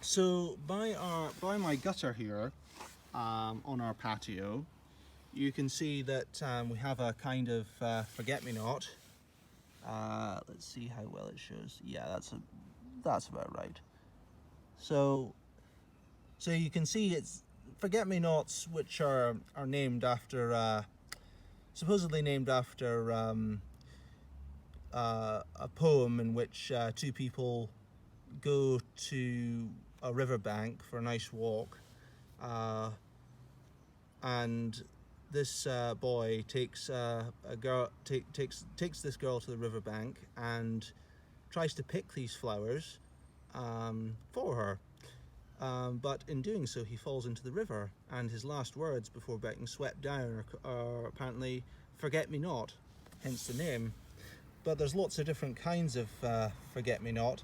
So by my gutter here, on our patio, you can see that we have a kind of forget-me-not. Let's see how well it shows. Yeah, that's about right. So you can see it's forget-me-nots which are named after supposedly named after a poem in which two people go to a riverbank for a nice walk, and this boy takes takes this girl to the riverbank and tries to pick these flowers for her. But in doing so, he falls into the river, and his last words before being swept down are apparently "forget-me-not," hence the name. But there's lots of different kinds of forget-me-not.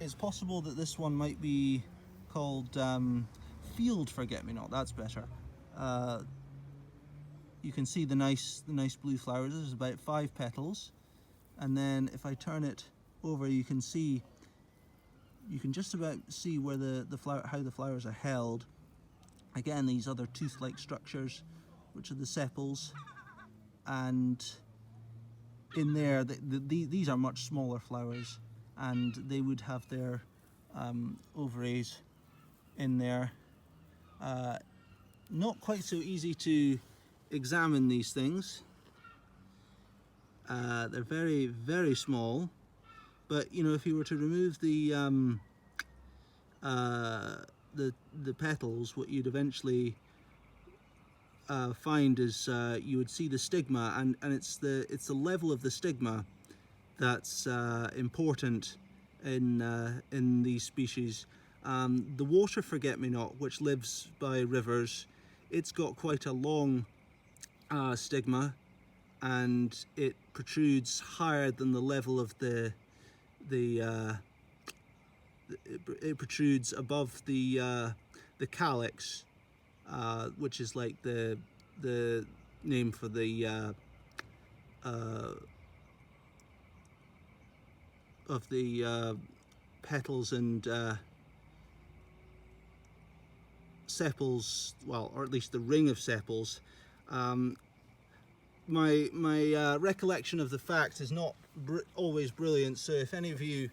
It's possible that this one might be called field forget-me-not. That's better. You can see the nice blue flowers. There's about 5 petals, and then if I turn it over, you can just about see where how the flowers are held. Again, these other tooth-like structures, which are the sepals, and in there, these are much smaller flowers, and they would have their ovaries in there. Not quite so easy to examine these things. They're very, very small, but you know, if you were to remove the petals, what you'd eventually find is you would see the stigma, and it's the level of the stigma that's important in these species. The water forget-me-not, which lives by rivers, it's got quite a long stigma, and it protrudes higher than the level of it protrudes above the calyx, which is like the name for the of the petals and sepals, well, or at least the ring of sepals. My recollection of the fact is not always brilliant, so if any of you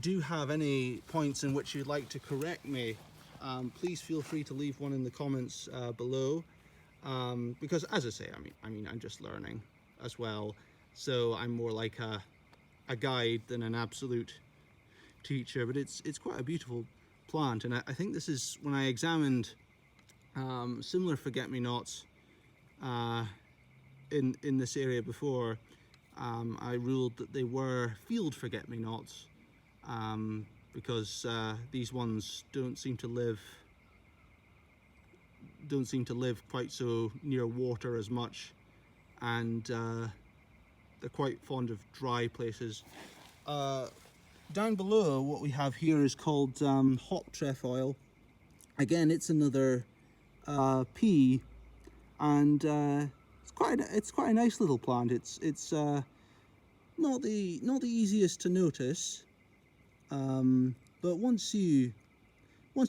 do have any points in which you'd like to correct me, please feel free to leave one in the comments below, because as I say, I mean I'm just learning as well, so I'm more like a guide than an absolute teacher. But it's quite a beautiful plant, and I think this is, when I examined similar forget-me-nots in this area before, I ruled that they were field forget-me-nots, because these ones don't seem to live quite so near water as much, and they're quite fond of dry places. Down below, what we have here is called hop trefoil. Again, it's another pea, and it's quite a nice little plant. It's not the easiest to notice, but once you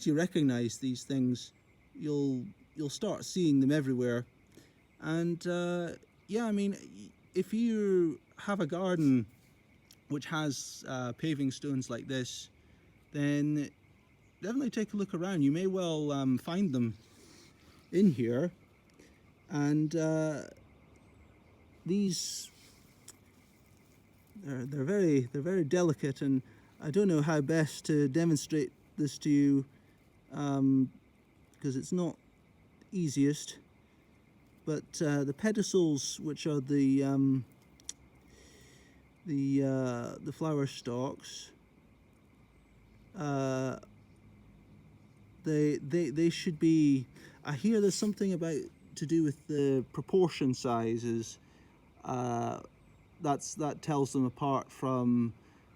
recognize these things, you'll start seeing them everywhere. And yeah, I mean, if you have a garden which has paving stones like this, then definitely take a look around. You may well find them in here. And these they're very delicate, and I don't know how best to demonstrate this to you, because it's not easiest. But the pedicels, which are the flower stalks, they should be, I hear there's something about to do with the proportion sizes, that tells them apart from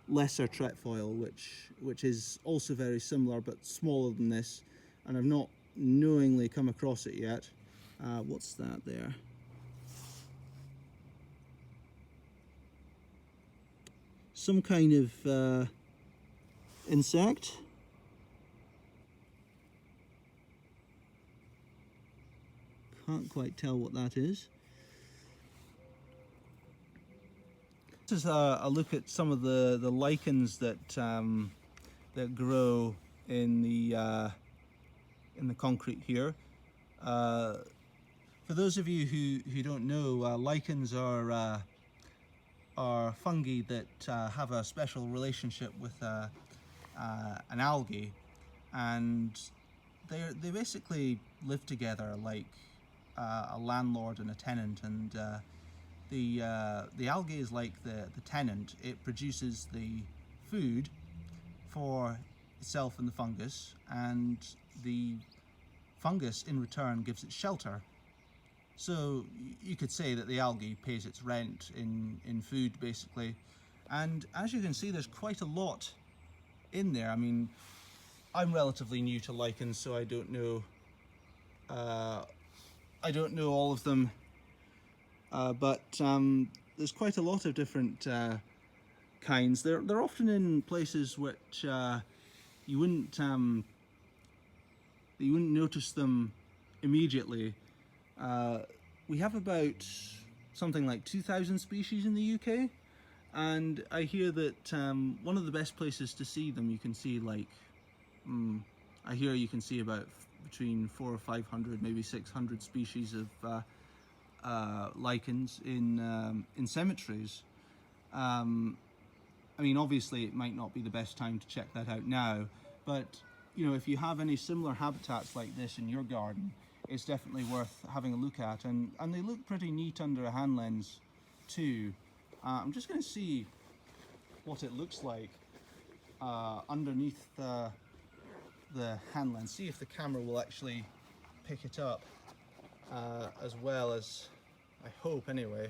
lesser trefoil, which is also very similar but smaller than this, and I've not knowingly come across it yet. What's that there? Some kind of insect. Can't quite tell what that is. This is a look at some of the lichens that that grow in the concrete here. For those of you who don't know, lichens are fungi that have a special relationship with an algae, and they basically live together like a landlord and a tenant. And the algae is like the tenant. It produces the food for itself and the fungus, and the fungus in return gives it shelter. So you could say that the algae pays its rent in food, basically. And as you can see, there's quite a lot in there. I mean, I'm relatively new to lichens, so I don't know all of them, but there's quite a lot of different kinds. They're often in places which you wouldn't notice them immediately. We have about something like 2,000 species in the UK, and I hear that one of the best places to see them, you can see like, I hear you can see about between 400 or 500, maybe 600 species of lichens in cemeteries. I mean, obviously it might not be the best time to check that out now, but you know, if you have any similar habitats like this in your garden, it's definitely worth having a look at, and they look pretty neat under a hand lens too. I'm just going to see what it looks like underneath the hand lens, see if the camera will actually pick it up as well as I hope anyway.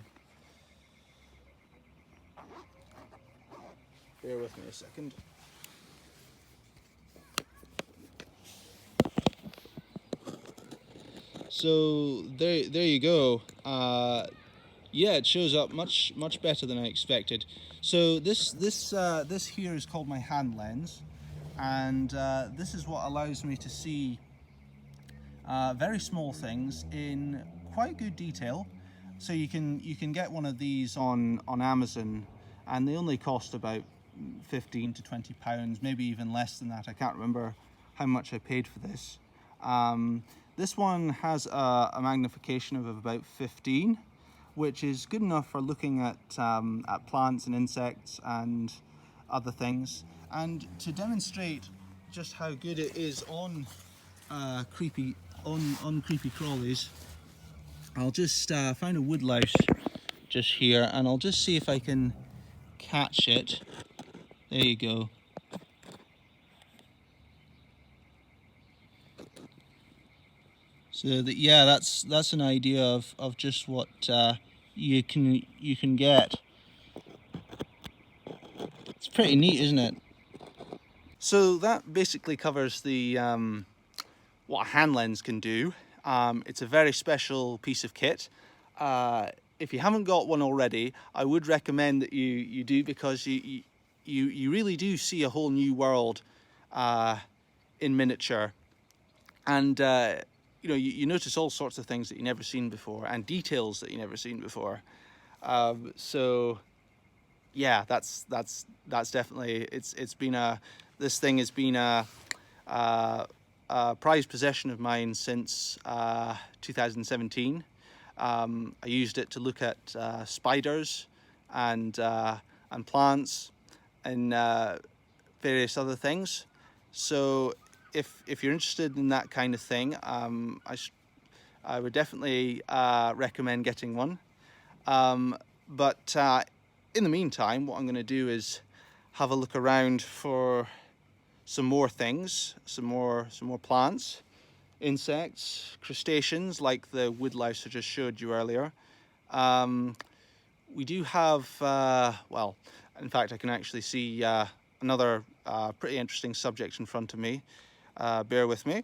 Bear with me a second. So there you go. Yeah, it shows up much better than I expected. So this here is called my hand lens, and this is what allows me to see very small things in quite good detail. So you can get one of these on Amazon, and they only cost about 15 to 20 pounds, maybe even less than that. I can't remember how much I paid for this. This one has a magnification of about 15, which is good enough for looking at plants and insects and other things. And to demonstrate just how good it is on creepy crawlies, I'll just find a woodlice just here, and I'll just see if I can catch it. There you go. So yeah, that's an idea of just what you can get. It's pretty neat, isn't it? So that basically covers the what a hand lens can do. It's a very special piece of kit. If you haven't got one already, I would recommend that you do, because you really do see a whole new world in miniature, and you know, you notice all sorts of things that you've never seen before, and details that you've never seen before. So yeah, that's definitely, this thing has been a prized possession of mine since 2017. I used it to look at spiders and plants and various other things. So if you're interested in that kind of thing, I would definitely recommend getting one. But in the meantime, what I'm going to do is have a look around for some more things, some more plants, insects, crustaceans like the woodlice I just showed you earlier. We do have, well, in fact I can actually see another pretty interesting subject in front of me. Bear with me.